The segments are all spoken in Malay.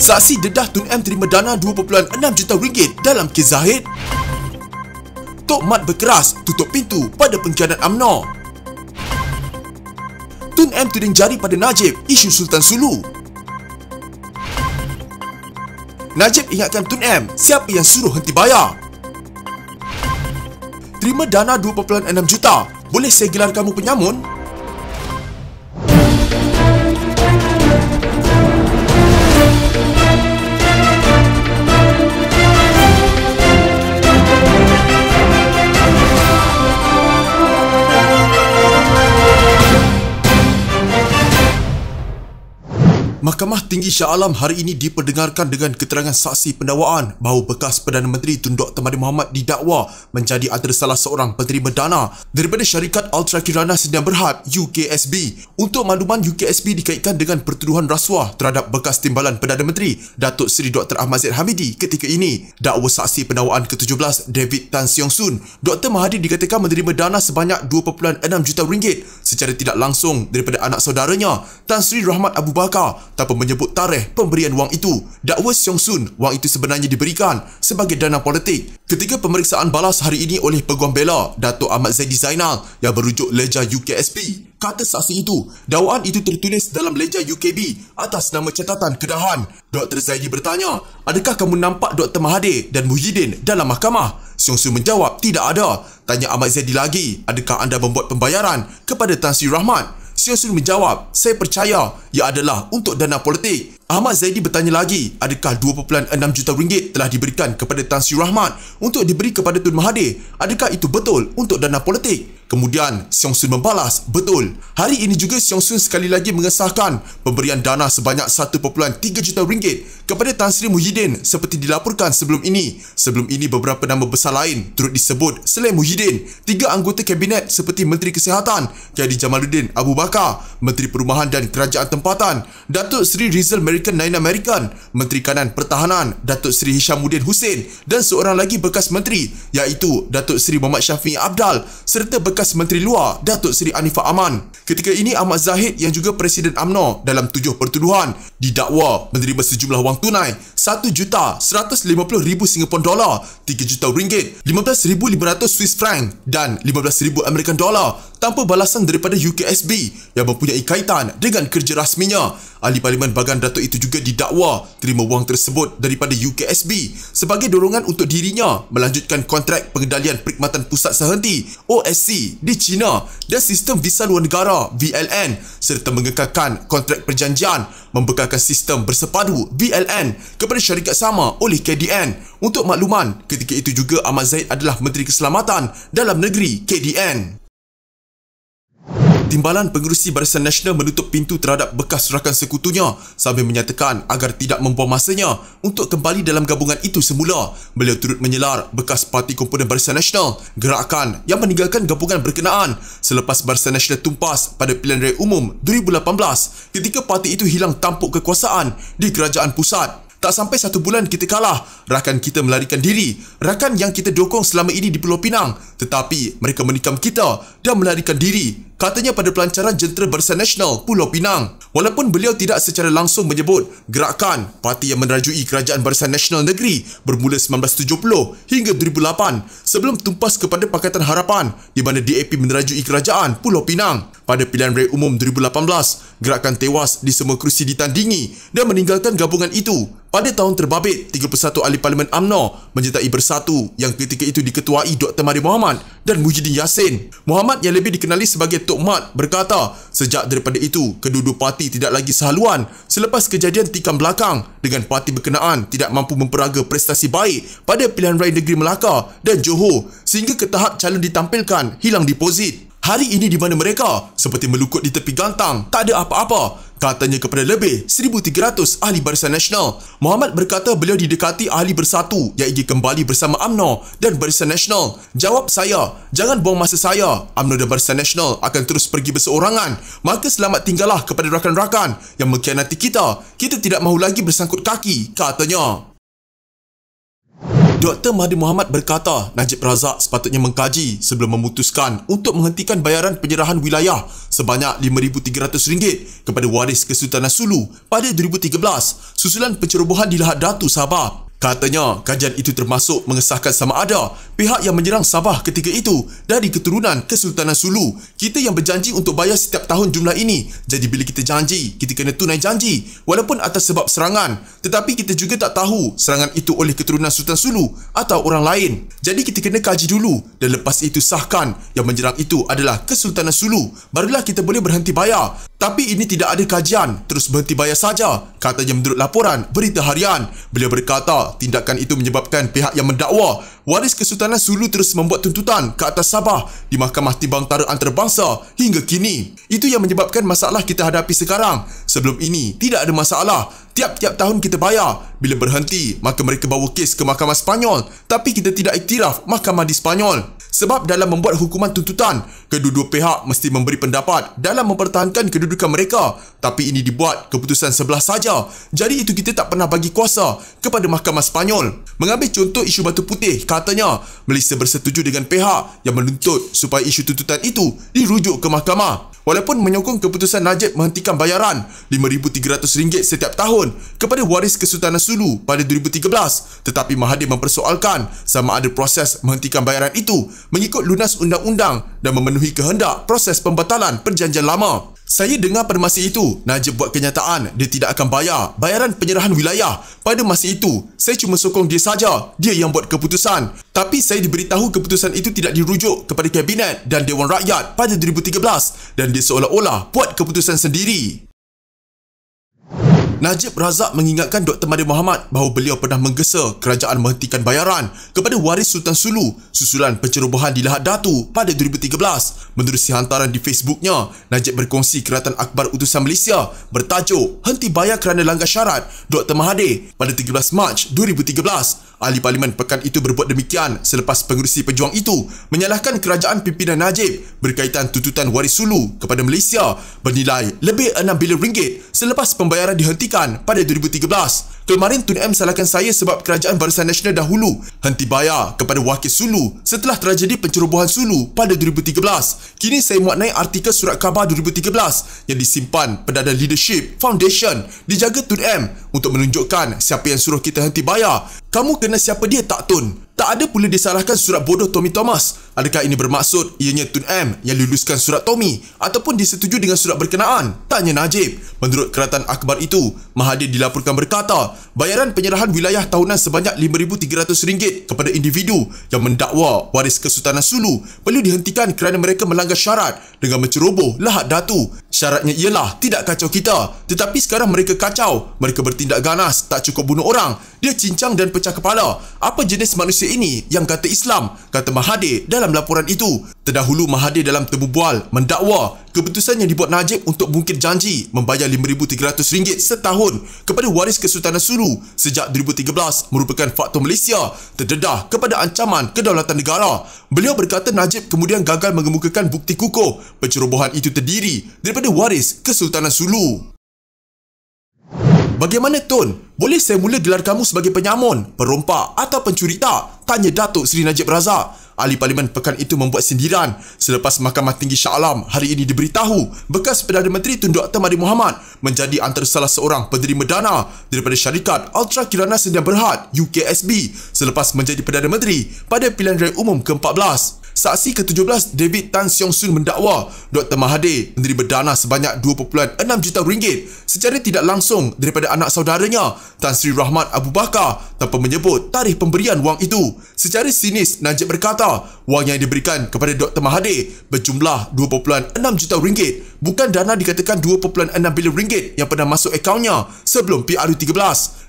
Saksi dedah Tun M terima dana 2.6 juta ringgit dalam kes Zahid. Tok Mat berkeras tutup pintu pada pengkhianat UMNO. Tun M tuding jari pada Najib isu Sultan Sulu. Najib ingatkan Tun M siapa yang suruh henti bayar. Terima dana 2.6 juta, boleh saya gelar kamu penyamun? Mahkamah Tinggi Shah Alam hari ini diperdengarkan dengan keterangan saksi pendakwaan bahawa bekas Perdana Menteri Tun Dr. Mahathir Mohamad didakwa menjadi antara salah seorang penerima dana daripada syarikat Ultra Kirana Sdn Bhd UKSB. Untuk makluman, UKSB dikaitkan dengan pertuduhan rasuah terhadap bekas Timbalan Perdana Menteri Datuk Seri Dr. Ahmad Zahid Hamidi ketika ini. Dakwa saksi pendakwaan ke-17 David Tan Siong Soon, Dr. Mahathir dikatakan menerima dana sebanyak 2.6 juta ringgit secara tidak langsung daripada anak saudaranya Tan Sri Rahmat Abu Bakar tanpa menyebut tarikh pemberian wang itu. Dakwa Siong Soon, wang itu sebenarnya diberikan sebagai dana politik. Ketika pemeriksaan balas hari ini oleh Peguam Bela Datuk Ahmad Zaidi Zainal yang berujuk Leja UKSB, kata saksi itu, dakwaan itu tertulis dalam Leja UKB atas nama catatan Kedahan. Dr. Zaidi bertanya, adakah kamu nampak Dr. Mahathir dan Muhyiddin dalam mahkamah? Siong Soon menjawab, tidak ada. Tanya Ahmad Zaidi lagi, adakah anda membuat pembayaran kepada Tan Sri Rahmat? Siong Soon menjawab, saya percaya ia adalah untuk dana politik. Ahmad Zaidi bertanya lagi, adakah 2.6 juta ringgit telah diberikan kepada Tan Sri Rahmat untuk diberi kepada Tun Mahathir? Adakah itu betul untuk dana politik? Kemudian Siong Soon membalas, betul. Hari ini juga Siong Soon sekali lagi mengesahkan pemberian dana sebanyak 1.3 juta ringgit kepada Tan Sri Muhyiddin seperti dilaporkan sebelum ini. Sebelum ini beberapa nama besar lain turut disebut selain Muhyiddin. 3 anggota kabinet seperti Menteri Kesihatan Kyadi Jamaluddin Abu Bakar, Menteri Perumahan dan Kerajaan Tempatan Datuk Seri Rizal American Nain American, Menteri Kanan Pertahanan Datuk Seri Hishamuddin Hussein dan seorang lagi bekas menteri iaitu Datuk Seri Muhammad Syafiee Abdal serta bekas Menteri Luar Datuk Seri Anifah Aman. Ketika ini Ahmad Zahid yang juga Presiden UMNO dalam 7 pertuduhan didakwa menerima sejumlah wang tunai $1,150,000 Singapore dolar, 3 juta ringgit, 15,500 Swiss franc dan 15,000 American dolar tanpa balasan daripada UKSB yang mempunyai kaitan dengan kerja rasminya. Ahli Parlimen Bagan Datuk itu juga didakwa terima wang tersebut daripada UKSB sebagai dorongan untuk dirinya melanjutkan kontrak pengendalian perkhidmatan pusat sehenti OSC di China dan sistem visa luar negara VLN serta mengekalkan kontrak perjanjian membekalkan sistem bersepadu VLN kepada syarikat sama oleh KDN. Untuk makluman, ketika itu juga Ahmad Zahid adalah Menteri Keselamatan Dalam Negeri KDN. Timbalan Pengerusi Barisan Nasional menutup pintu terhadap bekas rakan sekutunya sambil menyatakan agar tidak membuang masanya untuk kembali dalam gabungan itu semula. Beliau turut menyelar bekas Parti Komponen Barisan Nasional, gerakan yang meninggalkan gabungan berkenaan selepas Barisan Nasional tumpas pada pilihan raya umum 2018 ketika parti itu hilang tampuk kekuasaan di kerajaan pusat. Tak sampai 1 bulan kita kalah, rakan kita melarikan diri. Rakan yang kita dukung selama ini di Pulau Pinang, tetapi mereka menikam kita dan melarikan diri, katanya pada pelancaran Jentera Barisan Nasional Pulau Pinang. Walaupun beliau tidak secara langsung menyebut gerakan parti yang menerajui Kerajaan Barisan Nasional Negeri bermula 1970 hingga 2008 sebelum tumpas kepada Pakatan Harapan di mana DAP menerajui Kerajaan Pulau Pinang. Pada pilihan raya umum 2018, gerakan tewas di semua kerusi ditandingi dan meninggalkan gabungan itu. Pada tahun terbabit, 31 ahli Parlimen UMNO menyertai Bersatu yang ketika itu diketuai Dr. Mahathir Mohamad dan Muhyiddin Yassin. Mohamad yang lebih dikenali sebagai Tok Mat berkata, sejak daripada itu, kedua-dua parti tidak lagi sehaluan selepas kejadian tikam belakang dengan parti berkenaan tidak mampu memperaga prestasi baik pada pilihan raya negeri Melaka dan Johor sehingga ke tahap calon ditampilkan hilang deposit. Hari ini di mana mereka seperti melukut di tepi gantang, tak ada apa-apa, katanya kepada lebih 1,300 ahli Barisan Nasional. Mohamad berkata beliau didekati ahli Bersatu yang ingin kembali bersama UMNO dan Barisan Nasional. Jawab saya, jangan buang masa saya. UMNO dan Barisan Nasional akan terus pergi berseorangan. Maka selamat tinggallah kepada rakan-rakan yang mengkhianati kita. Kita tidak mahu lagi bersangkut kaki, katanya. Dr. Mahathir Mohamad berkata Najib Razak sepatutnya mengkaji sebelum memutuskan untuk menghentikan bayaran penyerahan wilayah sebanyak RM5,300 kepada waris Kesultanan Sulu pada 2013 susulan pencerobohan di Lahad Datu, Sabah. Katanya, kajian itu termasuk mengesahkan sama ada pihak yang menyerang Sabah ketika itu dari keturunan Kesultanan Sulu. Kita yang berjanji untuk bayar setiap tahun jumlah ini. Jadi bila kita janji, kita kena tunai janji walaupun atas sebab serangan. Tetapi kita juga tak tahu serangan itu oleh keturunan Sultan Sulu atau orang lain. Jadi kita kena kaji dulu dan lepas itu sahkan yang menyerang itu adalah Kesultanan Sulu. Barulah kita boleh berhenti bayar. Tapi ini tidak ada kajian, terus berhenti bayar saja, katanya menurut laporan Berita Harian. Beliau berkata tindakan itu menyebabkan pihak yang mendakwa waris Kesultanan Sulu terus membuat tuntutan ke atas Sabah di Mahkamah Timbang Tara Antarabangsa hingga kini. Itu yang menyebabkan masalah kita hadapi sekarang. Sebelum ini tidak ada masalah. Tiap-tiap tahun kita bayar. Bila berhenti, maka mereka bawa kes ke Mahkamah Sepanyol. Tapi kita tidak iktiraf mahkamah di Sepanyol. Sebab dalam membuat hukuman tuntutan, kedua-dua pihak mesti memberi pendapat dalam mempertahankan kedudukan mereka. Tapi ini dibuat keputusan sebelah saja. Jadi itu kita tak pernah bagi kuasa kepada Mahkamah Sepanyol. Mengambil contoh isu Batu Putih, katanya Malaysia bersetuju dengan pihak yang menuntut supaya isu tuntutan itu dirujuk ke mahkamah. Walaupun menyokong keputusan Najib menghentikan bayaran RM5,300 setiap tahun kepada waris Kesultanan Sulu pada 2013, tetapi Mahathir mempersoalkan sama ada proses menghentikan bayaran itu mengikut lunas undang-undang dan memenuhi kehendak proses pembatalan perjanjian lama. Saya dengar pada masa itu, Najib buat kenyataan dia tidak akan bayar bayaran penyerahan wilayah. Pada masa itu, saya cuma sokong dia saja. Dia yang buat keputusan. Tapi saya diberitahu keputusan itu tidak dirujuk kepada Kabinet dan Dewan Rakyat pada 2013 dan dia seolah-olah buat keputusan sendiri. Najib Razak mengingatkan Dr. Mahathir Mohamad bahawa beliau pernah menggesa kerajaan menghentikan bayaran kepada waris Sultan Sulu susulan pencerobohan di Lahad Datu pada 2013. Menerusi hantaran di Facebooknya, Najib berkongsi Kerajaan Akbar Utusan Malaysia bertajuk Henti Bayar Kerana Langgar Syarat Dr. Mahathir pada 13 Mac 2013. Ahli Parlimen pekan itu berbuat demikian selepas pengerusi pejuang itu menyalahkan kerajaan pimpinan Najib berkaitan tuntutan waris Sulu kepada Malaysia bernilai lebih RM6 bilion selepas pembayaran dihentikan pada 2013. Kemarin Tun M salahkan saya sebab Kerajaan Barisan Nasional dahulu henti bayar kepada wakil Sulu setelah tragedi pencerobohan Sulu pada 2013. Kini saya muat naik artikel surat khabar 2013 yang disimpan Perdana Leadership Foundation dijaga Tun M untuk menunjukkan siapa yang suruh kita henti bayar. Kamu kena siapa dia tak, Tun? Tak ada pula disalahkan surat bodoh Tommy Thomas. Adakah ini bermaksud ianya Tun M yang luluskan surat Tommy ataupun disetujui dengan surat berkenaan? Tanya Najib. Menurut Kerajaan Akbar itu, Mahathir dilaporkan berkata, bayaran penyerahan wilayah tahunan sebanyak RM5,300 kepada individu yang mendakwa waris Kesultanan Sulu perlu dihentikan kerana mereka melanggar syarat dengan menceroboh Lahad Datu. Syaratnya ialah tidak kacau kita. Tetapi sekarang mereka kacau. Mereka bertindak ganas, tak cukup bunuh orang. Dia cincang dan pecah kepala. Apa jenis manusia ini yang kata Islam? Kata Mahathir dalam laporan itu. Terdahulu Mahathir dalam temu bual mendakwa keputusan yang dibuat Najib untuk bungkit janji membayar RM5,300 setahun kepada waris Kesultanan Sulu sejak 2013 merupakan faktor Malaysia terdedah kepada ancaman kedaulatan negara. Beliau berkata Najib kemudian gagal mengemukakan bukti kukuh pencerobohan itu terdiri daripada waris Kesultanan Sulu. Bagaimana, Tun? Boleh saya mula gelar kamu sebagai penyamun, perompak atau pencuri tak? Tanya Datuk Seri Najib Razak. Ahli Parlimen pekan itu membuat sindiran selepas Mahkamah Tinggi Shah Alam hari ini diberitahu bekas Perdana Menteri Tun Dr. Mahathir Mohamad menjadi antara salah seorang penerima dana daripada syarikat Ultra Kirana Sedia Berhad UKSB selepas menjadi Perdana Menteri pada pilihan raya umum ke-14. Saksi ke-17 David Tan Siong Soon mendakwa Dr. Mahathir menerima dana sebanyak RM2.6 juta secara tidak langsung daripada anak saudaranya Tan Sri Rahmat Abu Bakar tanpa menyebut tarikh pemberian wang itu. Secara sinis, Najib berkata wang yang diberikan kepada Dr. Mahathir berjumlah RM2.6 juta, bukan dana dikatakan RM2.6 bilion yang pernah masuk akaunnya sebelum PRU13.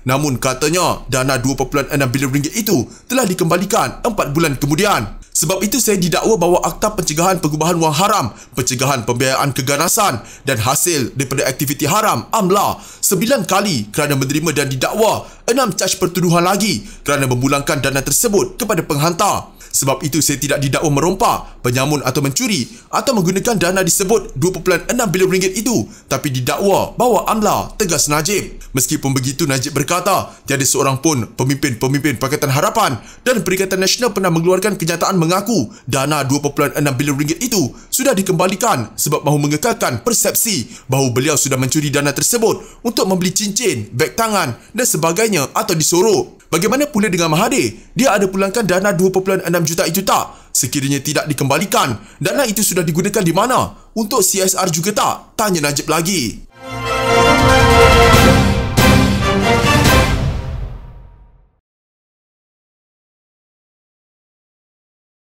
Namun katanya dana RM2.6 bilion itu telah dikembalikan 4 bulan kemudian. Sebab itu saya didakwa bahawa Akta Pencegahan Pengubahan Wang Haram, Pencegahan Pembiayaan Keganasan dan hasil daripada aktiviti haram (AMLA) 9 kali kerana menerima dan didakwa 6 caj pertuduhan lagi kerana memulangkan dana tersebut kepada penghantar. Sebab itu saya tidak didakwa merompak, penyamun atau mencuri atau menggunakan dana disebut 2.6 bilion ringgit itu, tapi didakwa bahawa AMLA, tegas Najib. Meskipun begitu, Najib berkata tiada seorang pun pemimpin-pemimpin Pakatan Harapan dan Perikatan Nasional pernah mengeluarkan kenyataan mengaku dana 2.6 bilion ringgit itu sudah dikembalikan sebab mahu mengekalkan persepsi bahawa beliau sudah mencuri dana tersebut untuk membeli cincin, beg tangan dan sebagainya atau disorok. Bagaimana pula dengan Mahathir? Dia ada pulangkan dana 2.6 juta itu tak? Sekiranya tidak dikembalikan, dana itu sudah digunakan di mana? Untuk CSR juga tak? Tanya Najib lagi.